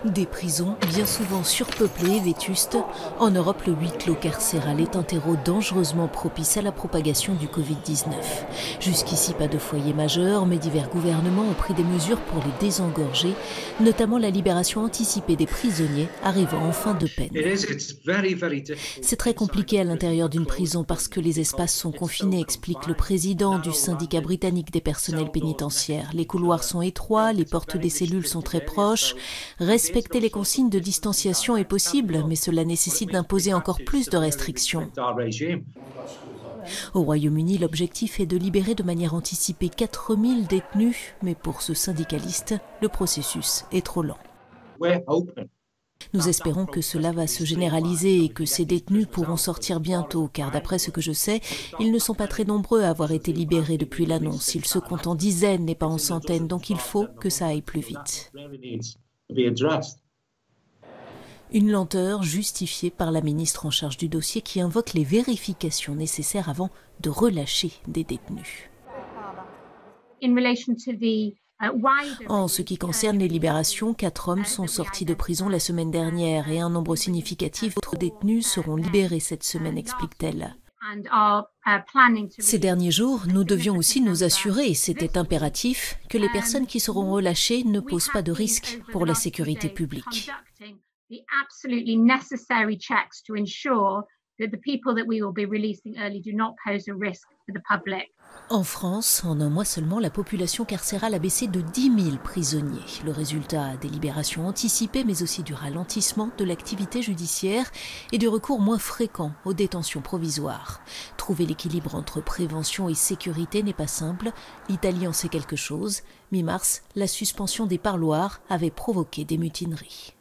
Des prisons bien souvent surpeuplées et vétustes. En Europe, le huis clos carcéral est un terreau dangereusement propice à la propagation du Covid-19. Jusqu'ici, pas de foyer majeur, mais divers gouvernements ont pris des mesures pour les désengorger, notamment la libération anticipée des prisonniers arrivant en fin de peine. C'est très compliqué à l'intérieur d'une prison parce que les espaces sont confinés, explique le président du syndicat britannique des personnels pénitentiaires. Les couloirs sont étroits, les portes des cellules sont très proches. Respecter les consignes de distanciation est possible, mais cela nécessite d'imposer encore plus de restrictions. Au Royaume-Uni, l'objectif est de libérer de manière anticipée 4000 détenus, mais pour ce syndicaliste, le processus est trop lent. Nous espérons que cela va se généraliser et que ces détenus pourront sortir bientôt, car d'après ce que je sais, ils ne sont pas très nombreux à avoir été libérés depuis l'annonce. Ils se comptent en dizaines et pas en centaines, donc il faut que ça aille plus vite. Une lenteur justifiée par la ministre en charge du dossier qui invoque les vérifications nécessaires avant de relâcher des détenus. En ce qui concerne les libérations, 4 hommes sont sortis de prison la semaine dernière et un nombre significatif d'autres détenus seront libérés cette semaine, explique-t-elle. Ces derniers jours, nous devions aussi nous assurer, c'était impératif, que les personnes qui seront relâchées ne posent pas de risque pour la sécurité publique. En France, en un mois seulement, la population carcérale a baissé de 10 000 prisonniers. Le résultat des libérations anticipées, mais aussi du ralentissement de l'activité judiciaire et du recours moins fréquent aux détentions provisoires. Trouver l'équilibre entre prévention et sécurité n'est pas simple. L'Italie en sait quelque chose. Mi-mars, la suspension des parloirs avait provoqué des mutineries.